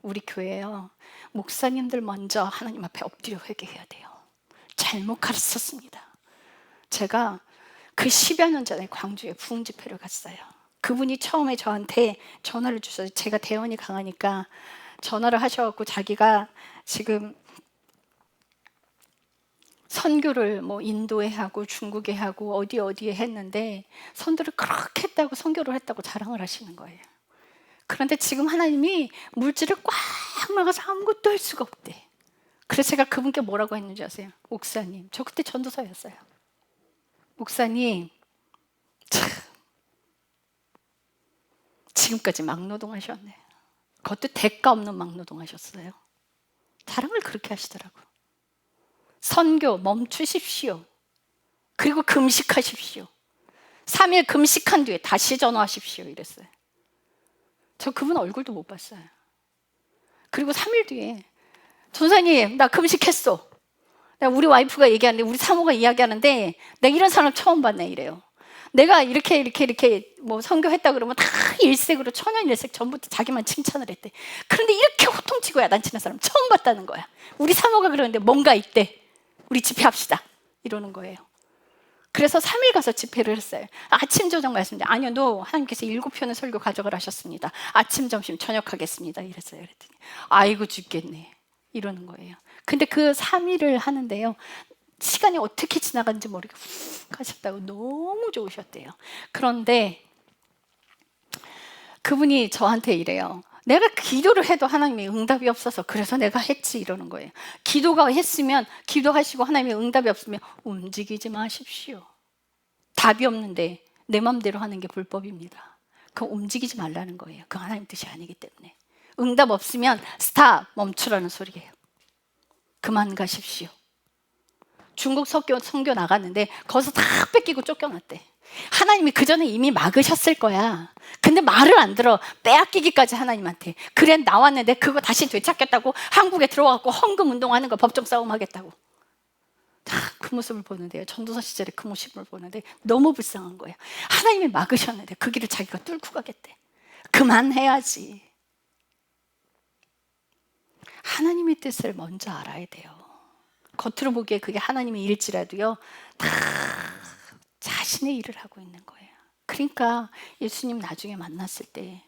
우리 교회요, 목사님들 먼저 하나님 앞에 엎드려 회개해야 돼요. 잘못 가르쳤습니다. 제가 그 10여 년 전에 광주에 부흥 집회를 갔어요. 그분이 처음에 저한테 전화를 주셔서, 제가 대원이 강하니까 전화를 하셔갖고 자기가 지금 선교를 뭐 인도에 하고 중국에 하고 어디에 했는데 선교를 그렇게 했다고, 선교를 했다고 자랑을 하시는 거예요. 그런데 지금 하나님이 물질을 꽉 막아서 아무것도 할 수가 없대. 그래서 제가 그분께 뭐라고 했는지 아세요? 목사님, 저 그때 전도사였어요. 목사님, 참, 지금까지 막노동하셨네. 그것도 대가 없는 막노동하셨어요. 자랑을 그렇게 하시더라고요. 선교 멈추십시오. 그리고 금식하십시오. 3일 금식한 뒤에 다시 전화하십시오. 이랬어요. 저 그분 얼굴도 못 봤어요. 그리고 3일 뒤에 전사님, 나 금식했어. 우리 와이프가 얘기하는데, 우리 사모가 이야기하는데, 내가 이런 사람 처음 봤네 이래요. 내가 이렇게 뭐 선교했다 그러면 다 일색으로, 천연 일색, 전부터 자기만 칭찬을 했대. 그런데 이렇게 호통치고 야단치는 사람 처음 봤다는 거야. 우리 사모가 그러는데 뭔가 있대. 우리 집회합시다 이러는 거예요. 그래서 3일 가서 집회를 했어요. 아침 저녁 말씀드려. 아니요, 너 하나님께서 7편의 설교 가져가라 하셨습니다. 아침 점심 저녁 하겠습니다 이랬어요. 그랬더니 아이고 죽겠네 이러는 거예요. 근데 그 3일을 하는데요, 시간이 어떻게 지나간지 모르게 훅 가셨다고 너무 좋으셨대요. 그런데 그분이 저한테 이래요. 내가 기도를 해도 하나님이 응답이 없어서 그래서 내가 했지 이러는 거예요. 기도가 했으면, 기도하시고 하나님이 응답이 없으면 움직이지 마십시오. 답이 없는데 내 맘대로 하는 게 불법입니다. 그럼 움직이지 말라는 거예요. 그건 하나님 뜻이 아니기 때문에. 응답 없으면 스탑, 멈추라는 소리예요. 그만 가십시오. 중국 선교 나갔는데 거기서 다 뺏기고 쫓겨났대. 하나님이 그 전에 이미 막으셨을 거야. 근데 말을 안 들어. 빼앗기기까지 하나님한테. 그래 나왔는데 그거 다시 되찾겠다고 한국에 들어가고 헌금 운동하는 거, 법정 싸움 하겠다고. 그 모습을 보는데요, 전도사 시절에 그 모습을 보는데 너무 불쌍한 거예요. 하나님이 막으셨는데 그 길을 자기가 뚫고 가겠대. 그만해야지. 하나님의 뜻을 먼저 알아야 돼요. 겉으로 보기에 그게 하나님의 일지라도요, 다 자신의 일을 하고 있는 거예요. 그러니까 예수님 나중에 만났을 때,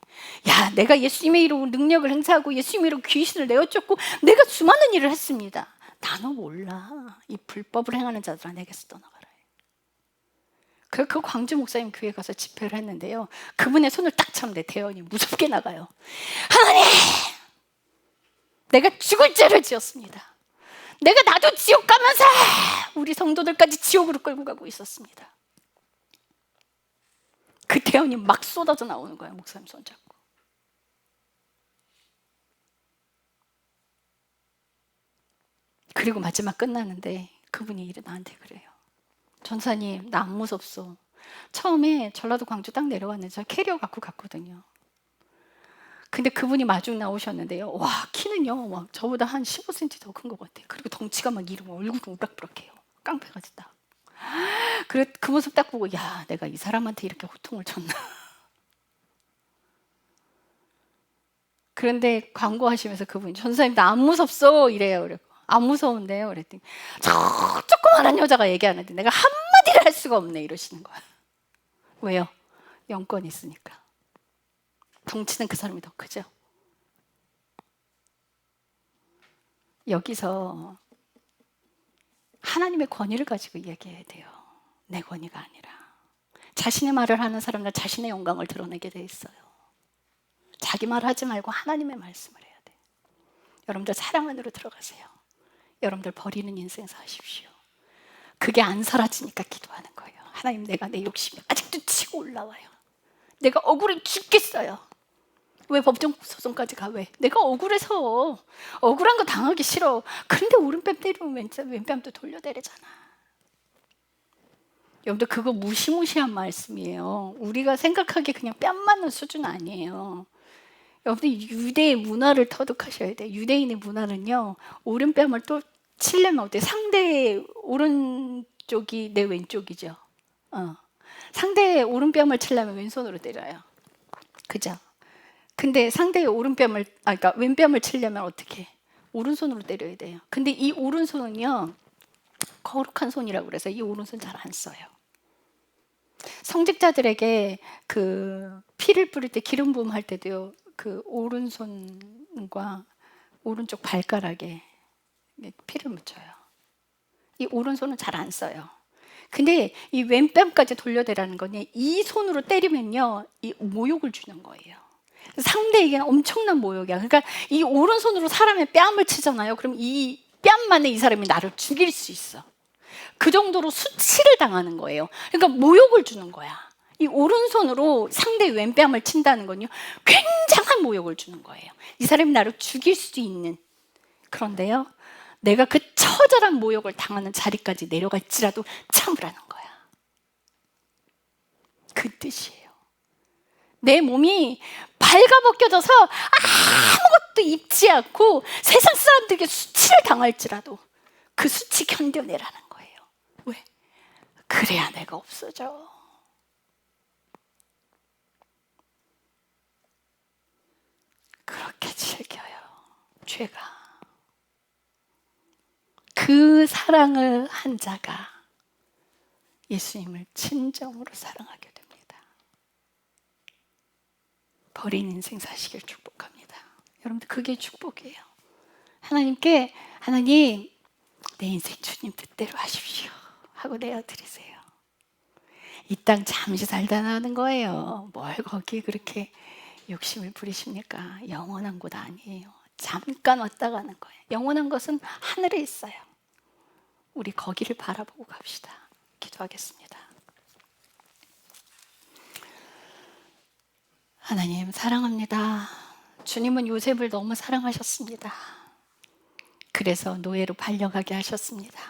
야, 내가 예수님의 이름으로 능력을 행사하고 예수님의 이름으로 귀신을 내어쫓고 내가 수많은 일을 했습니다. 나는 몰라. 이 불법을 행하는 자들아 내게서 떠나가라. 그 광주 목사님 교회 가서 집회를 했는데요, 그분의 손을 딱 잡는데 대원이 무섭게 나가요. 하나님, 내가 죽을 죄를 지었습니다. 내가 나도 지옥 가면서 우리 성도들까지 지옥으로 끌고 가고 있었습니다. 그 대원이 막 쏟아져 나오는 거예요. 목사님 손잡고. 그리고 마지막 끝나는데 그분이 나한테 그래요. 전사님, 나 안 무섭소. 처음에 전라도 광주 딱 내려왔는데 저 캐리어 갖고 갔거든요. 근데 그분이 마중 나오셨는데요, 와, 키는요 막 저보다 한 15cm 더 큰 것 같아요. 그리고 덩치가 막 이러고 얼굴은 우락부락해요. 깡패가 됐다. 그래, 그 모습 딱 보고, 야, 내가 이 사람한테 이렇게 호통을 쳤나. 그런데 광고하시면서 그분이, 전사님 나 안 무섭소 이래요. 그래고 안 무서운데요. 그랬더니 저 조그만한 여자가 얘기하는데 내가 한마디를 할 수가 없네 이러시는 거야. 왜요? 영권이 있으니까. 덩치는 그 사람이 더 크죠. 여기서 하나님의 권위를 가지고 이야기해야 돼요. 내 권위가 아니라. 자신의 말을 하는 사람은 자신의 영광을 드러내게 돼 있어요. 자기 말 하지 말고 하나님의 말씀을 해야 돼. 여러분들 사랑 안으로 들어가세요. 여러분들 버리는 인생 사십시오. 그게 안 사라지니까 기도하는 거예요. 하나님, 내가 내 욕심이 아직도 치고 올라와요. 내가 억울해 죽겠어요. 왜 법정 소송까지 가? 왜? 내가 억울해서 억울한 거 당하기 싫어. 그런데 오른뺨 때리면 왼뺨도 돌려대잖아. 여러분들 그거 무시무시한 말씀이에요. 우리가 생각하기에 그냥 뺨 맞는 수준 아니에요. 여러분들 유대의 문화를 터득하셔야 돼요. 유대인의 문화는요, 오른뺨을 또 치려면 어때? 상대의 오른쪽이 내 왼쪽이죠. 상대의 오른뺨을 치려면 왼손으로 때려요. 그죠? 근데 상대의 오른뺨을, 그러니까 왼뺨을 치려면 어떻게? 오른손으로 때려야 돼요. 근데 이 오른손은요, 거룩한 손이라고 그래서 이 오른손 잘 안 써요. 성직자들에게 그 피를 뿌릴 때 기름 부음 할 때도요, 그 오른손과 오른쪽 발가락에 피를 묻혀요. 이 오른손은 잘 안 써요. 근데 이 왼뺨까지 돌려대라는 거는 이 손으로 때리면요, 이 모욕을 주는 거예요. 상대에게는 엄청난 모욕이야. 그러니까 이 오른손으로 사람의 뺨을 치잖아요. 그럼 이 뺨만에 이 사람이 나를 죽일 수 있어. 그 정도로 수치를 당하는 거예요. 그러니까 모욕을 주는 거야. 이 오른손으로 상대의 왼뺨을 친다는 건요, 굉장한 모욕을 주는 거예요. 이 사람이 나를 죽일 수 있는. 그런데요, 내가 그 처절한 모욕을 당하는 자리까지 내려갈지라도 참으라는 거야. 그 뜻이에요. 내 몸이 발가벗겨져서 아무것도 입지 않고 세상 사람들에게 수치를 당할지라도 그 수치 견뎌내라는 거예요. 왜? 그래야 내가 없어져. 그렇게 즐겨요, 죄가. 그 사랑을 한 자가 예수님을 진정으로 사랑하게 됩니다. 버린 인생 사시길 축복합니다. 여러분들 그게 축복이에요. 하나님께, 하나님, 내 인생 주님 뜻대로 하십시오 하고 내어드리세요. 이 땅 잠시 살다 나는 거예요. 뭘 거기 그렇게 욕심을 부리십니까? 영원한 곳 아니에요. 잠깐 왔다 가는 거예요. 영원한 것은 하늘에 있어요. 우리 거기를 바라보고 갑시다. 기도하겠습니다. 하나님 사랑합니다. 주님은 요셉을 너무 사랑하셨습니다. 그래서 노예로 팔려가게 하셨습니다.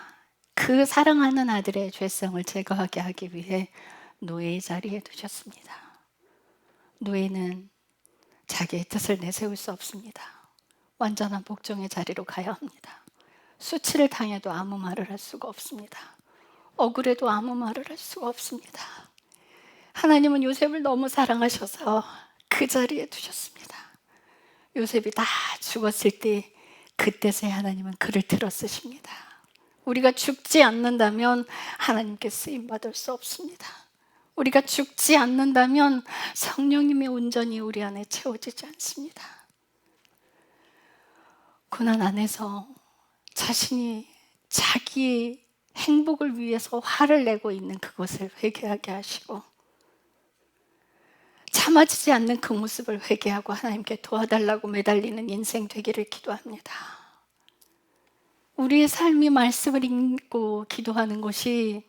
그 사랑하는 아들의 죄성을 제거하게 하기 위해 노예의 자리에 두셨습니다. 노예는 자기의 뜻을 내세울 수 없습니다. 완전한 복종의 자리로 가야 합니다. 수치를 당해도 아무 말을 할 수가 없습니다. 억울해도 아무 말을 할 수가 없습니다. 하나님은 요셉을 너무 사랑하셔서 그 자리에 두셨습니다. 요셉이 다 죽었을 때 그때서야 하나님은 그를 들어 쓰십니다. 우리가 죽지 않는다면 하나님께 쓰임받을 수 없습니다. 우리가 죽지 않는다면 성령님의 온전히 우리 안에 채워지지 않습니다. 고난 안에서 자신이 자기의 행복을 위해서 화를 내고 있는 그것을 회개하게 하시고, 참아지지 않는 그 모습을 회개하고 하나님께 도와달라고 매달리는 인생 되기를 기도합니다. 우리의 삶이 말씀을 읽고 기도하는 것이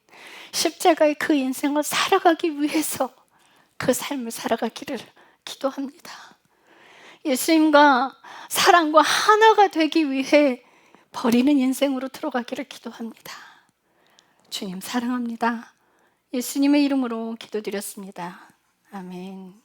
십자가의 그 인생을 살아가기 위해서 그 삶을 살아가기를 기도합니다. 예수님과 사랑과 하나가 되기 위해 버리는 인생으로 들어가기를 기도합니다. 주님 사랑합니다. 예수님의 이름으로 기도드렸습니다. 아멘.